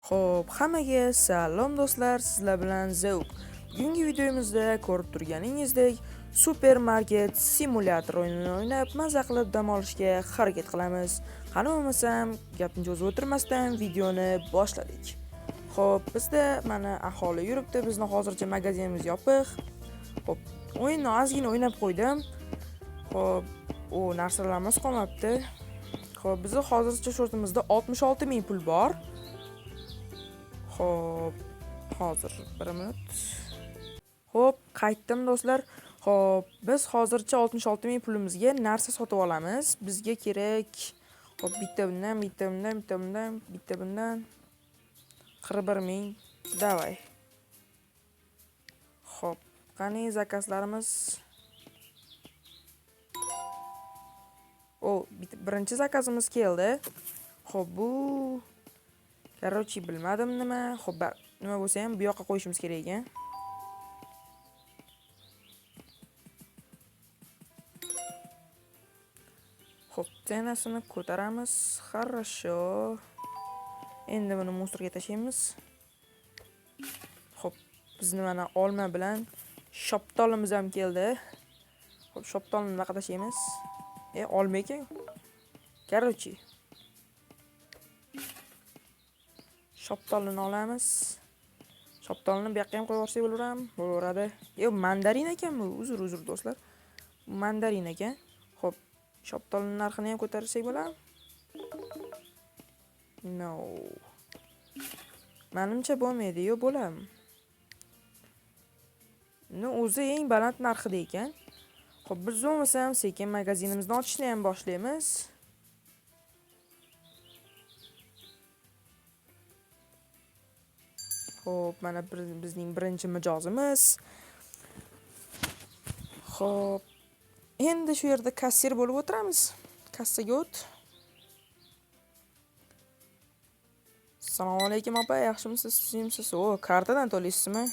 Xo'p, hammaga salom do'stlar, sizlar bilan Zeuk. Bugungi videomizda ko'rib turganingizdek, supermarket simulyator o'yinini o'ynab, maza qilib dam olishga harakat qilamiz. Qani bo'lmasam, gapni cho'zib o'tirmasdan videoni boshladik. Xo'p, bizda mana aholi yuribdi, bizni hozircha magazinimiz yopiq. Xo'p, o'yinni ozgina o'ynab qo'ydim. Xo'p, u narsalarimiz qolmabdi. Xo'p, bizni hozircha shortimizda 66,000 pul bor. Xo'p, hozir 1 minut. Xo'p, qaytdim do'stlar. Xo'p, biz hozircha 66,000 pulimizga narsa sotib olamiz. Bizga kerak. Xo'p, bitta bundan 41,000. Davay. Xo'p, qani zakazlarimiz? Birinchi zakazimiz keldi. Xo'p, bu Короче, bilmadim nima. Xo'p, nima bo'lsa ham bu yoqqa qo'yishimiz kerak ekan. Xo'p, tenasini ko'taramiz. Хорошо. Endi buni musорga tashlaymiz. Xo'p, bizni mana olma bilan shoptolimiz ham keldi. Xo'p, shoptolni nima tashlaymiz? Olma ekan. Короче, shoptolini olamiz. Shoptolini bu yoqqa ham qo'yib yuborsak bo'laveradi. Mandarin ekan bu. Uzr do'stlar. Mandarin ekan. Xo'p, shoptolning narxini ham ko'tarsak bo'ladimi? No. Menimcha bo'lmaydi-yu, bo'ladimi? O'zi eng baland narxida ekan. Xo'p, biz bo'lmasam sekin magazinimizni ochishni ham boshlaymiz. Xo'p, mana bizning birinchi mijozimiz. Xo'p, endi shu yerda kassir bo'lib o'tiramiz. Kassaga o't. Assalomu alaykum opa, yaxshimisiz, sizimsiz? Kartadan to'laysizmi?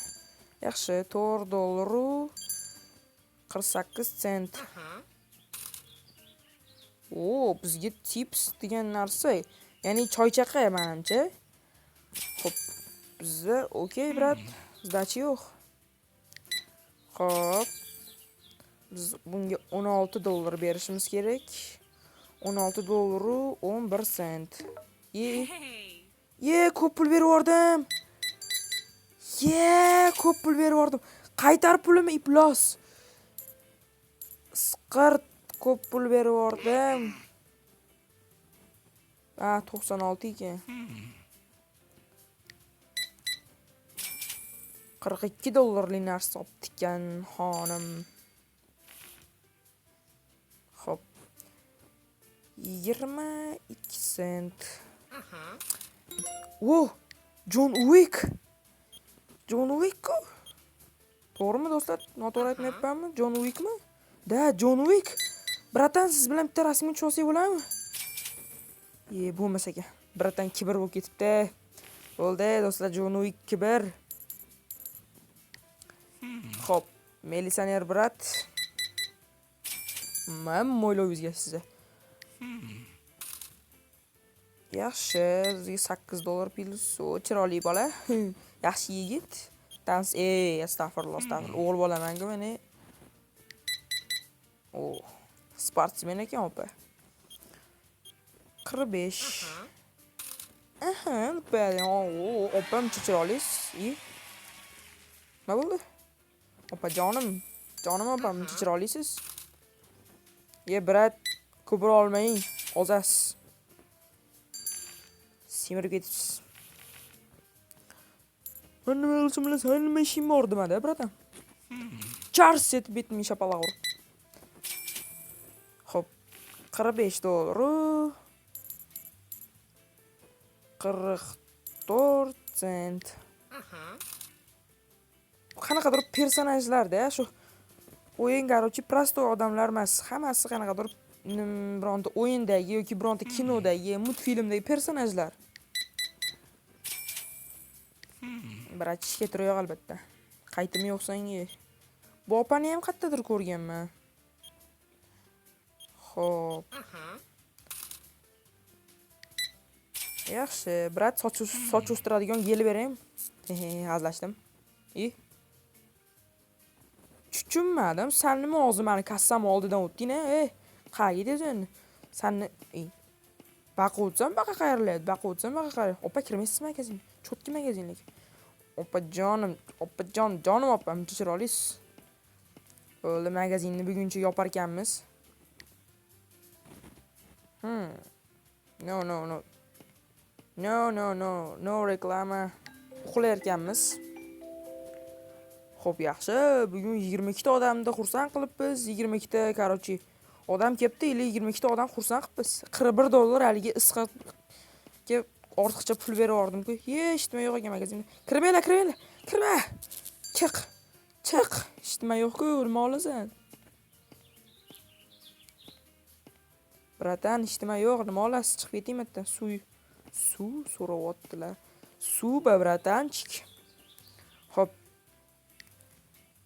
Yaxshi, $4 48 sent. Bizga tips degan narsa, ya'ni choychaqa menimcha. Xo'p, bizda okey, brat, sdachi yo'q. Xo'p, biz bunga $16 berishimiz kerak. $16 11 sent. Ko'p pul berib yubordim. Ko'p pul berib yubordim. Qaytar pulimni iflos. Isqirt, ko'p pul berib yubordim. 96 ekan. $42 narsa sotdik-kan xonim. Xo'p. 22 sent. John Wick. To'g'rimi do'stlar? Noto'g'ri aytmayapmanmi? John Wickmi? John Wick. Bratan, siz bilan bitta rasmga tushib olsak bo'ladimi? Bo'lmasa ekan. Bratan kibr bo'lib ketibdi. Bo'ldi do'stlar, John Wick kibr. Xo'p, milisioner brat. Men mo'ylov yuzga Yaxshi, bizga $8 pulsiz, chiroyli bola. Yaxshi yigit. Astag'firullah. O'g'il bolaman-ku meni. Sportsmen ekan opa. 45. Opam chiroylisiz. Nima bo'ldi? Opa jonim opam chiroylisiz. Brat, ko'pira olmang, ozasiz. Semirib ketibsiz. Men nima qilsam bilasan, nima ishim bor demadi, bratam. Chars etib bitmi shapaloq urib. Xo'p, $45. 44 sent. Qanaqadir personajlarda, shu o'yin garochi prostoy odamlar emas, hammasi qanaqadir bironta o'yindagi yoki bironta kinodagi, multfilmdagi personajlar. Brat ishga turyoq albatta. Qaytim yo'qsang-ye. Bu opani ham qayerdadir ko'rganman. Xo'p. Yaxshi, brat soch o'stiradigan yel bering. Hazlashdim. Tushunmadim. Sen nima o'zi meni kassam oldidan o'tding-a? Qayerga endi? Senni baquvsam baqa qayriladi. Opa kirmaysiz magazin. Chotki magazinlik. Opajon, jonim opam, chiroylis. Bo'ldi, magazinni buguncha yopar ekanmiz. No reklama. Uxlar ekanmiz. Xo'p, yaxshi. Bugun 22 ta odamni xursand qilibmiz. 22 ta, qarochi. Odam kelibdi, 22 ta odam xursand qilibmiz. $41 haligi isqatga ortiqcha pul berib yubordim-ku. Eshitma yo'q ekan magazinda. Kirmanglar. Kirma. Chiq. Eshitma yo'q-ku, nima olasan? Bratan, eshitma yo'q, nima olasiz? Chiqib keting yerdan. Suv so'rayaptilar. Suv bratanchik. Xo'p.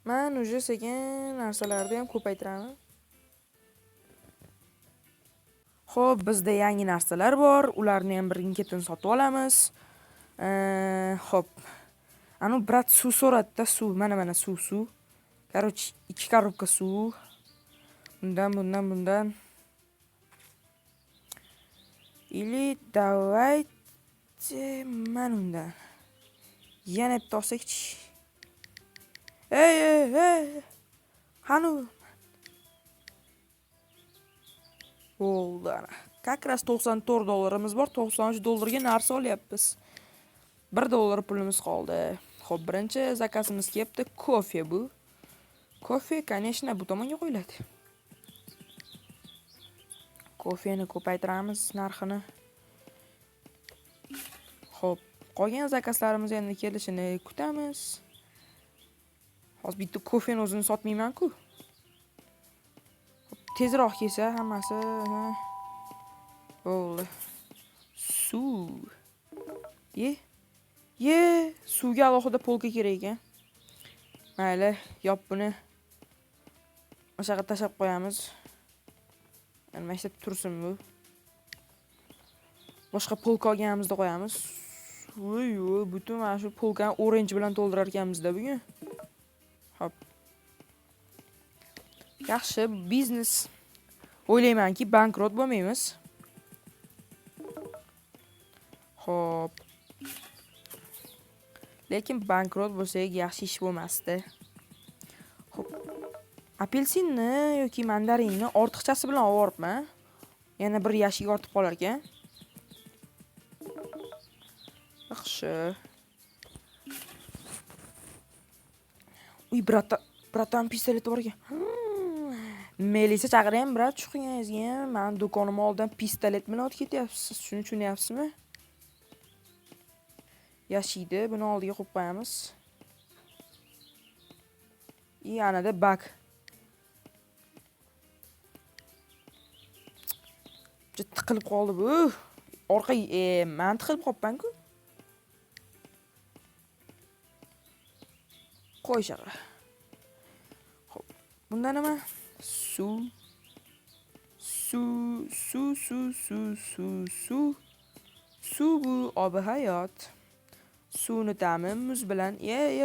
Men uje sekin narsalarni ham ko'paytiraman. Xo'p, bizda yangi narsalar bor. Ularni ham birin-ketin sotib olamiz. Xo'p. Anu brat suv so'ratdi, suv. Mana suv. Qarochi 2 korobka suv. Bundan. Или давайте manundan. Yana bitta olsak-chi. Ey. Hanu. Bo'ldi ana. Как раз $94 bor, $93 narsa olyapmiz. $1 pulimiz qoldi. Xo'p, birinchi zakazimiz kelibdi. Kofe bu. Kofe, конечно, bu tomonga qo'yiladi. Kofeni ko'paytiramiz narxini. Xo'p, qolgan zakazlarimiz endi kelishini kutamiz. Hozir bitta kofeni o'zini sotmayman-ku. Tezroq kelsa hammasi. Bo'ldi. Suv. Suvga alohida polka kerak ekan. Mayli, yop buni. O'shaga tashab qo'yamiz. Nima ishlab tursin bu? Boshqa polka olganimizda qo'yamiz. Butun mana shu polkani orange bilan to'ldirar ekanmiz-da bugun. Hop. Yaxshi, biznes. O'ylaymanki, bankrot bo'lmaymiz. Hop. Lekin bankrot bo'lsak yaxshi ish bo'lmasdi. Hop. Apelsinni yoki mandarinni ortiqchasi bilan olib-oribman. Yana bir yashik ortib qolar ekan. Yaxshi. Bratan pistolet bor ekan. Melisa chaqiring, brat, chiqingizga. Men do'konim oldidan pistolet bilan o'tib ketyapsiz. Shuni tushunyapsizmi? Yashiydi, buni oldiga qo'yib qo'yamiz. Yanada bak. Tiqilib qoldi bu. Orqa men tiqilib qolibman-ku. Qo'y shaqa. Xo'p, bunda nima? Suv bu obi hayot. Suvni ta'mi muz bilan.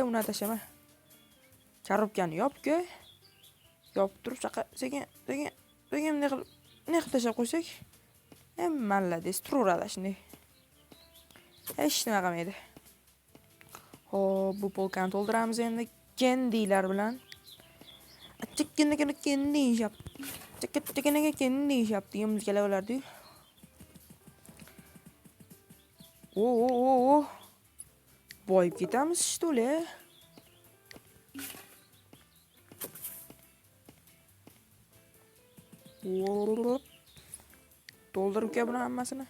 Uni tashama. Korobkani yop-ku. Yopib turib chaqa sekin ne qilib tashab qo'ysak? Mallades turaveradi shunday. Hech nima qilmaydi. Xo'p, bu polkani to'ldiramiz endi kendilar bilan. Chikkinaga kendi ishap. Chikkinaga kendi ishap degan muzikalar bo'lardi. Boyib ketamiz shtole. To'ldirib ke buni hammasini.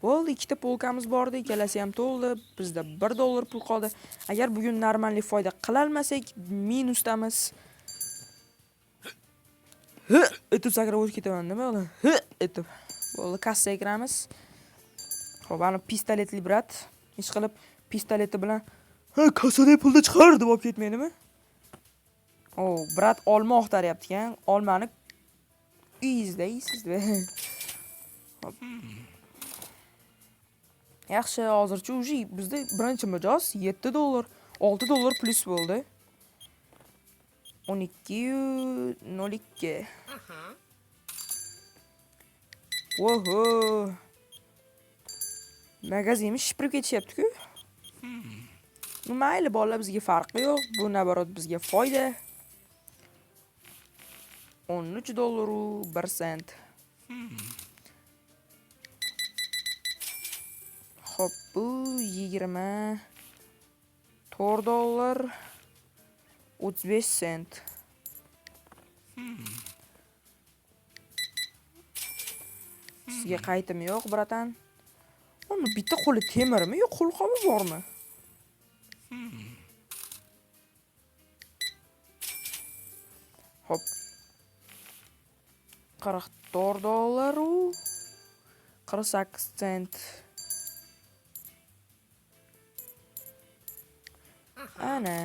Bo'ldi, ikkita polkamiz bor edi, ikkalasi ham to'ldi. Bizda $1 pul qoldi. Agar bugun normallik foyda qila olmasak, minusdamiz. Etib sakrab o'tib ketaman, nima bo'ldi? Etib. Bo'ldi, kassaga kiramiz. Xo'p, ana pistoletli brat. Ish qilib pistoleti bilan kassadan pulni chiqar deb olib ketmaydimi? Brat olma oqtaryapti ekan. Olmani uyingizda yeysiz-da. Hop. Yaxshi, hozircha уже bizda birinchi mijoz $7, $6 plus bo'ldi. 12.02. Voho. Magazinimiz shipirib ketishyapti-ku. Mayli, bolalar, bizga farqi yo'q. Bu naborot bizga foyda. $13 1 sent. Xo'p, bu $24 35 sent. Sizga qaytim yo'q, bratan. Uni bitta qo'li temirmi yo'q, qo'lqobi bormi? Hop. $44 48 sent. Ana.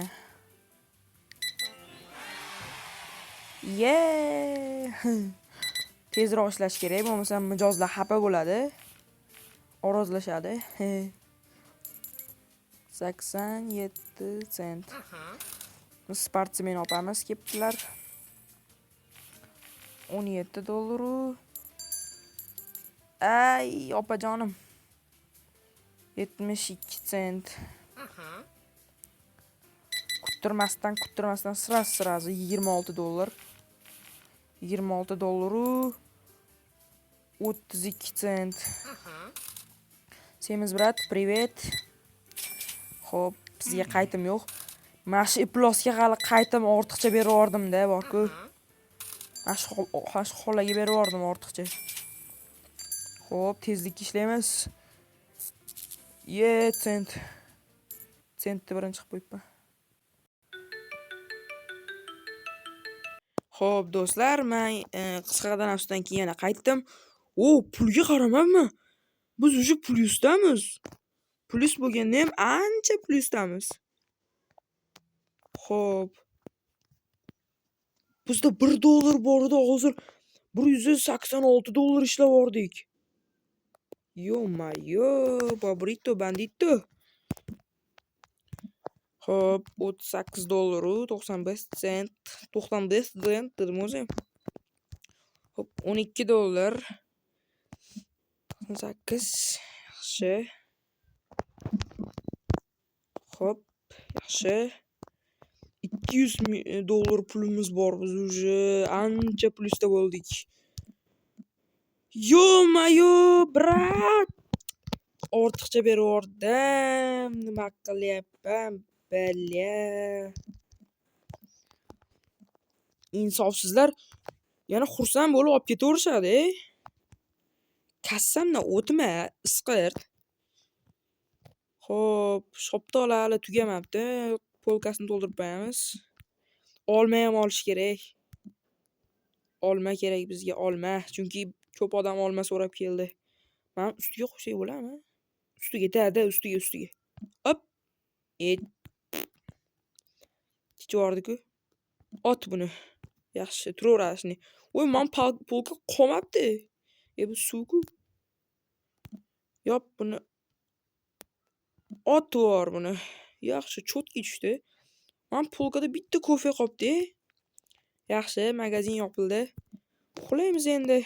Tezroq ishlash kerak, bo'lmasa mijozlar xafa bo'ladi. Orozlashadi. 87 sent. Sportsmen opamiz kelibdilar. $17. Ay, opajonim. 72 sent. Kuttirmasdan sразу $26. $26 32 sent. Semiz brat, привет. Xo'p, bizga qaytim yo'q. Mana shu iplosga hali qaytim ortiqcha berib yubordim-da, bor-ku. Mana shu xolaga berib yubordim ortiqcha. Xo'p, tezlikka ishlaymiz. Sent. Sentni birinchi qilib qo'yibman. Xo'p, do'stlar, men qisqadan afsusdan keyin yana qaytdim. Pulga qaramabman. Biz уже plyusdamiz. Plyus bo'lganda ham ancha plyusdamiz. Xo'p. Bizda $1 bor edi, hozir $186 ishlab yordik. Yo-mayo, Bobrito bandito. Xo'p, $38 95 sent. 95 sent dedim o'zim. Xo'p, $12 8 yaxshi. Xo'p, yaxshi. $200 pulimiz bor, biz уже ancha plusda bo'ldik. Yo-mayo, brat. Ortiqcha berib yubordim. Nima qilyapman? Balla. Insofsizlar yana xursand bo'lib olib ketaverishadi. Kassamdan o'tma, isqirt. Xo'p, shoptolar hali tugamabdi. Polkasini to'ldirib qo'yamiz. Olma ham olish kerak. Olma kerak bizga, olma. Chunki ko'p odam olma so'rab keldi. Men ustiga qo'ysak bo'ladimi? Ustiga, ustiga. Hop. Kichvardi-ku. Ot buni. Yaxshi, turaverashni. Men polka qolmabdi. Bu suv-ku. Yop buni. Ot bor buni. Yaxshi, cho'tki tushdi. Men polkada bitta kofe qolibdi. Yaxshi, magazin yopildi. Uxlaymiz endi.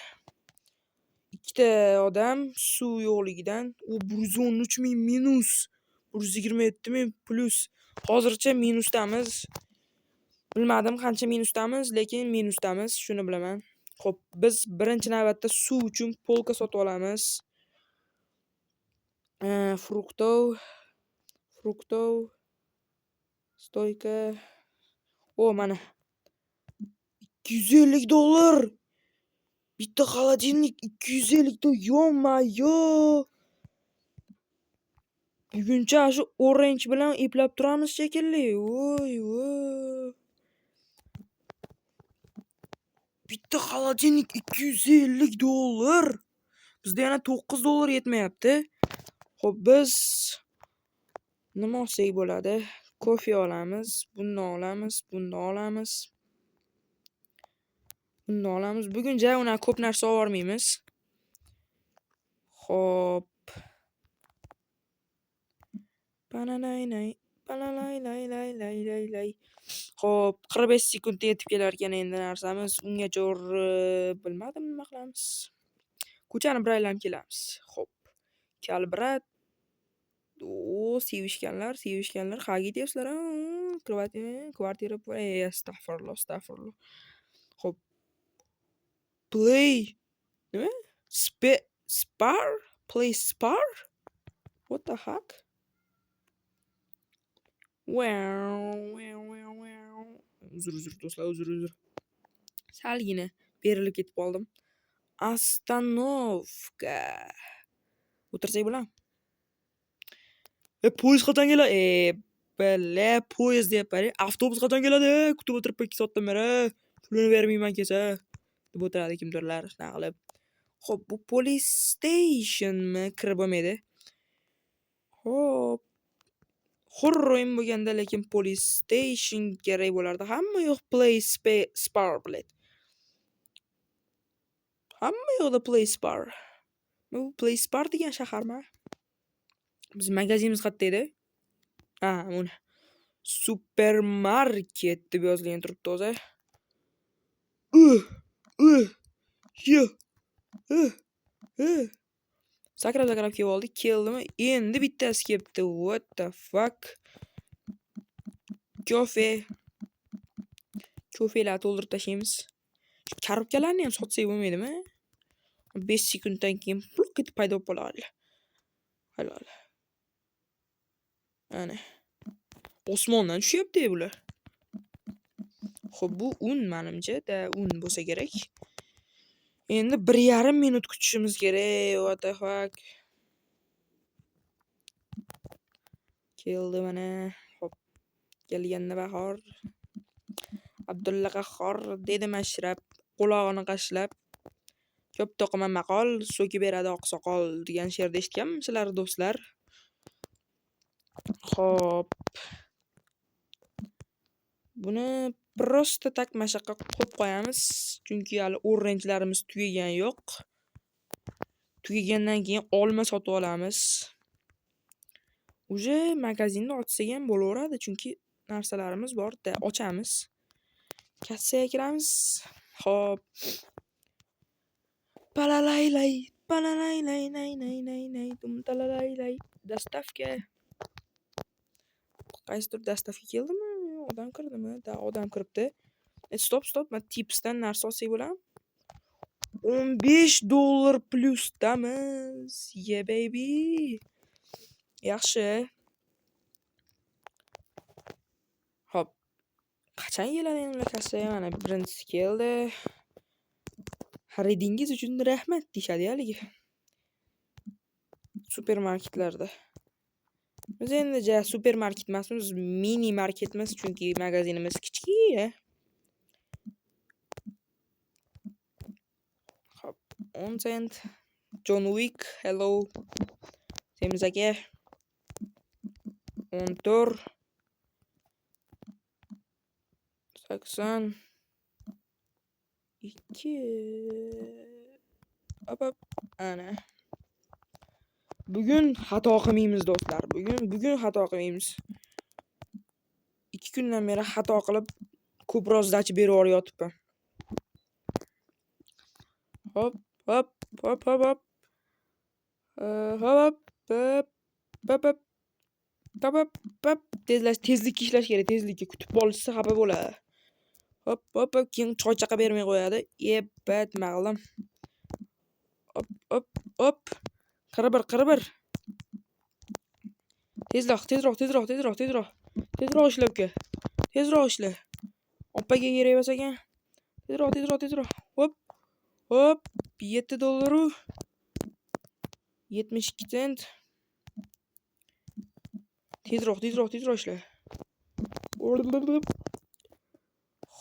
Ikkita odam suv yo'qligidan 113 ming minus, 127 ming plus. Hozircha minusdamiz. Bilmadim qancha minusdamiz, lekin minusdamiz, shuni bilaman. Xo'p, biz birinchi navbatda suv uchun polka sotib olamiz. Fruktov stoyka. Mana $250. Bitta xolodilnik $250. Yo-mayo. Buguncha shu orange bilan eplab turamiz shekilli. Voy. Bitta xolodilnik $250. Bizda yana $9 yetmayapti. Xo'p, biz nima olsak bo'ladi? Kofe olamiz, bundan olamiz. Bugun una ko'p narsa olmaymiz. Xo'p. Bananaynay, bananaylaylaylaylaylay. Xo'p, 45 sekundda yetib kelar ekan endi narsamiz. Ungacha bilmadim nima qilamiz. Ko'chani bir aylanib kelamiz. Xo'p. Kal brat. Sevishganlar. Qayerga ketyapsizlar? Kvartira. Astag'firulloh. Xo'p. Play. Nima? Spar? Play Spar? What the heck? Uzr do'stlar, uzr. Salgina berilib ketib qoldim. Ostanovka. O'tirsak bo'ladimi? Poyezd qachon keladi? Poyezd deyapman. Avtobus qachon keladi? Kutib o'tiribman 2 soatdan beri. Pulini bermayman kelsa. Deb o'tiradi kimdirlar shunaqa qilib. Xo'p, bu police stationmi? Kirib bo'lmaydi. Xo'p. Horro'yim bo'lganda lekin police station kerak bo'lardi. Hamma yo'q play spar biladi. Hamma yo'qda play spar. Bu play spar degan shaharmi? Biz magazinimiz qayerda edi? Mana. Supermarket deb yozilgan turibdi o'zi. Sakrab kelib oldi. Keldimi? Endi bittasi kelibdi. What the fuck? Ko'felar to'ldirib tashlaymiz. Shu korobkalarni ham sotsak bo'lmaydimi? 5 sekunddan keyin pul ketib paydo bo'lib qoladi. Halol. Ana. Osmondan tushyapti bular. Xo'p, bu un menimcha, un bo'lsa kerak. Endi 1,5 minut kutishimiz kerak. What the fuck? Keldi mana. Xo'p. Kelganda bahor. Abdulla Qahhor dedi mashrab, qulog'ini qashlab. Ko'p to'qima maqol, so'kib beradi oqsoqol degan she'rni eshitganmisizlar do'stlar? Xo'p. Buni prosta tak mashaqqa qo'yib qo'yamiz, chunki hali orangelarimiz tugagan yo'q. Tugagandan keyin olma sotib olamiz. Uje magazinni ochsak ham bo'laveradi, chunki narsalarimiz bor-da, ochamiz. Kassaga kiramiz. Xo'p. Palalaylay, palalaylay, dumtalalaylay, dastavka. Qaysidir dastavka keldimi? Odam kirdimi? Odam kiribdi. Stop. Men tipsdan narsa olsak bo'ladimi? $15 plyusdamiz. Yeah baby. Yaxshi. Hop. Qachon keladi endi kassaga? Mana birinchisi keldi. Xaridingiz uchun rahmat deyshadi haligi. Supermarketlarda. Biz endi supermarket emasmiz, mini marketmiz, chunki magazinimiz kichkina. Hop, 10 cent. John Wick, hello. Semiz aka. 14. 80. 2. Hop. Ana. Bugun xato qilmaymiz do'stlar. Bugun xato qilmaymiz. 2 kundan beri xato qilib ko'proq zdachi berib yuryapman. Hop. Tezlikka ishlash kerak, tezlikka kutib qolishsa xafa bo'ladi. Hop, keyin choychaqa bermay qo'yadi. Yebat ma'lum. Hop. 41. Tezroq ishla uka. Tezroq ishla. Opaga kerak bo'lsa ekan. Tezroq. Hop. $7. 72 cent. Tezroq ishla.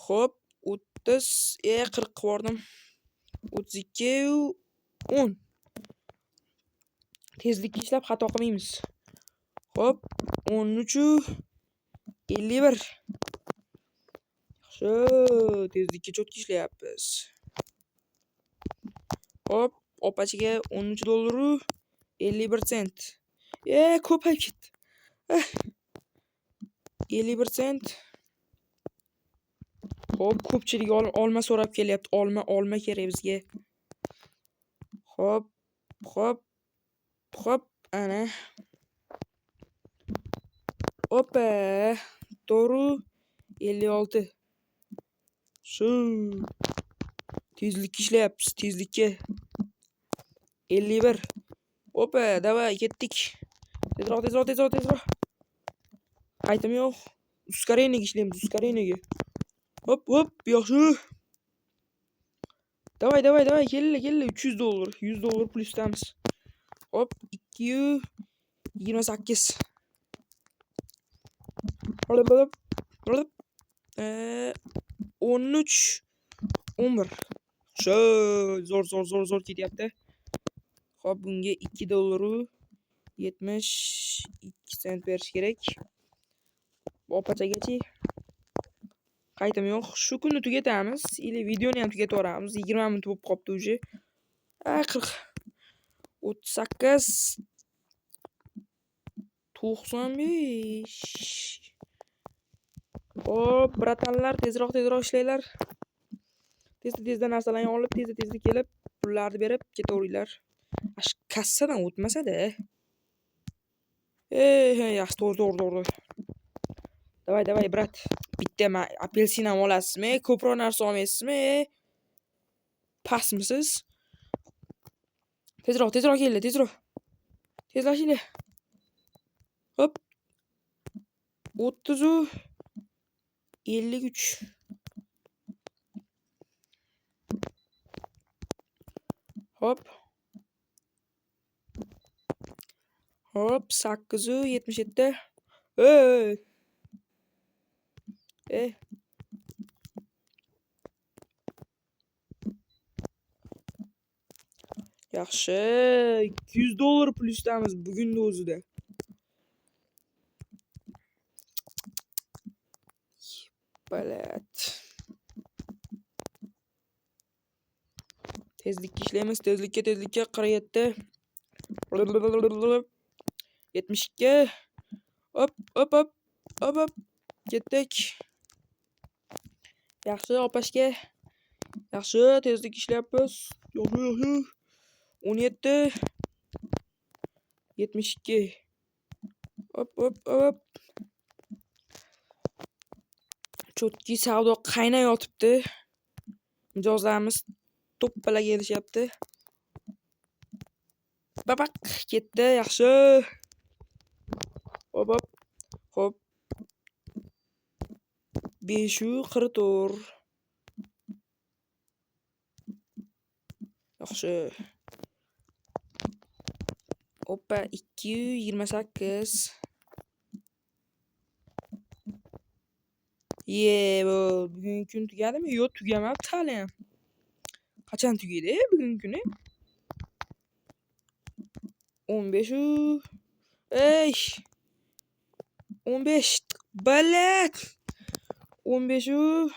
Hop, 30, 40 qildim. 32, 10. Tezlikka ishlab xato qilmaymiz. Hop, 13, 51. Yaxshi, tezlikka cho'tki ishlayapmiz. Hop, opachiga $13, 51 cent. Ko'payib ketdi. 51 sent. Hop, ko'pchilik olma so'rab kelyapti. Olma kerak bizga. Hop, ana. Opa, to'g'ri 56. Shu tezlikka ishlayapmiz, tezlikka. 51. Opa, davay, ketdik. Tezroq. Qaytim yo'q. Ускорениеga ishlaymiz, ускорениеga. Hop, yaxshi. Davay, keldi. $300. $100 plusdamiz. Hop, 228. 13. 11. Shu zo'r ketyapti. Hop, bunga $2.72 berish kerak. Opachagachi. Qaytim yo'q. Shu kunni tugatamiz. Или videoni ham tugatib 20 minut bo'lib qopti уже. 40. 38. 95. Hop, bratanlar, tezroq ishlanglar. Tezda narsalarni olib, tezda kelib, pullarni berib ketaveringlar. Kassadan o'tmasa-da. Yaxshi, to'g'ri. Davay, brat. Bitta apelsin ham olasizmi? Ko'proq narsa olmaysizmi? Pasmisiz? Tezroq keldi, tezroq. Tezlashinglar. Hop. 30. 53. Hop, 877. Yaxshi, $200 plusdamiz bugunning o'zida. Balat. Tezlikka ishlaymiz, tezlikka 47. 72. Hop. Ketdik. Yaxshi, opashga. Yaxshi, tezlik ishlayapmiz. Yaxshi. 17. 72. Hop. Chotki savdo qaynay yotibdi. Mijozlarimiz to'ppala kelishyapti. Babaq ketdi, yaxshi. Hop. 544. Yaxshi. Hoppa, 228. Bu bugungi kun tugadimi? Yo'q, tugamabdi hali ham. Qachon tugaydi bugungi kuni? 15. 15. Balat. 15.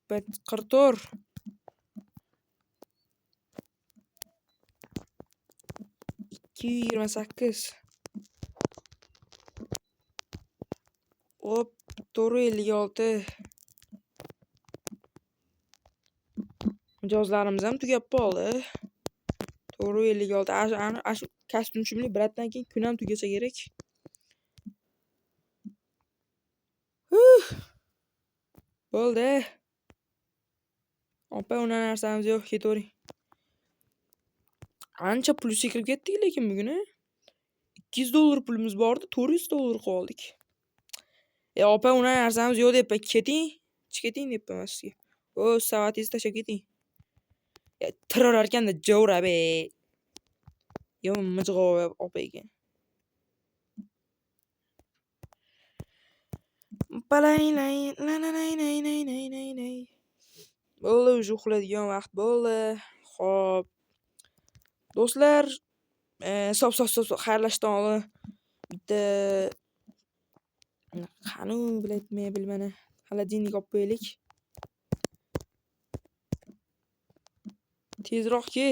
44. 228. Hop, 456. Mijozlarimiz ham tugab qoldi. 456. Shu kostyumchimlik bratdan keyin kun ham tugasa kerak. Bo'ldi. Opa, una narsamiz yo'q, ketavering. Ancha plusga kirib ketdik lekin bugun. $200 pulimiz bor edi, $400 qoldik. Opa, una narsamiz yo'q deb keting. Chiqating deb sizga. Savatingizni tashlab keting. Tirar ekanda javra be. Mijg'o opa ekan. Bo'ldi, uxlaydigan vaqt bo'ldi. Xo'p. Do'stlar, stop, xayrlashdan oldin bitta qani bilmani xolodilnik olib qo'yaylik. Tezroq ke.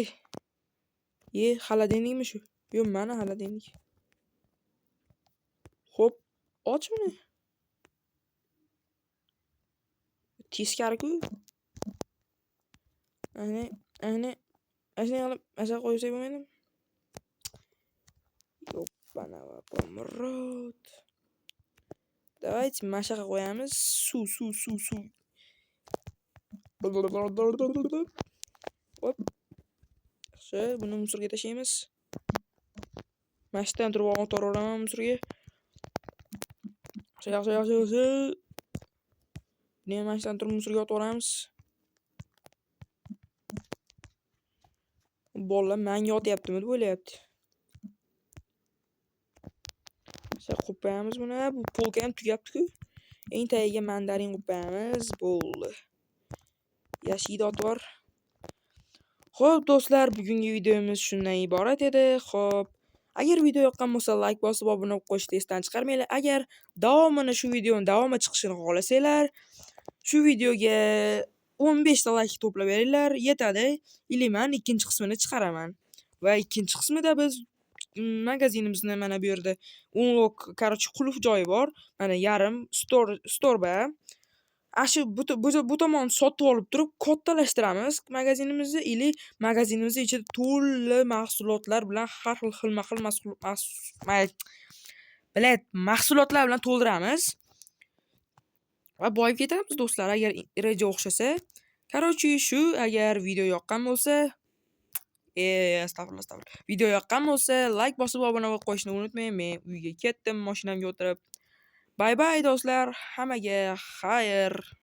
Xolodilnikmi shu? Yo'q, mana xolodilnik. Xo'p, och uni. Teskari-ku. Ana qilib acha qo'ysak bo'lmaydimi? Yo'q, pomurod. Давайте mashaqa qo'yamiz. Suv. Hop. Yaxshi, buni musorga tashlaymiz. Mashdan turib o'tiraman musorga. Yaxshi. Buni ham mashdan turib musorga o'tiramiz. Bolalar menga yotyaptimi deb o'ylayapti. Qo'yib qo'yamiz buni. Bu polka ham tugabdi-ku. Eng tagiga mandarin qo'yib qo'yamiz. Bo'ldi. Yashidot bor. Xo'p do'stlar, bugungi videomiz shundan iborat edi. Xo'p, agar video yoqqan bo'lsa, like bosib obuna bo'lib qo'yishni esdan chiqarmanglar. Agar shu videoning davomi chiqishini xohlasanglar, shu videoga 15 ta like to'plab beringlar, yetadi. Men ikkinchi qismini chiqaraman. Va ikkinchi qismida biz magazinimizni mana bu yerda unlock, qulf joyi bor. Mana yarim store Ashu bu tomon sotib olib turib kattalashtiramiz magazinimizni, magazinimiz ichida to'la mahsulotlar bilan har xil mahsulotlar bilan to'ldiramiz. Va boyib ketamiz do'stlar, agar reja o'xshasa. Shu, agar video yoqqan bo'lsa, astag'firullah. Video yoqqan bo'lsa, like bosib obuna bo'lib qo'yishni unutmang. Men uyga ketdim, mashinamga o'tirib. Bye do'stlar, hammaga xayr.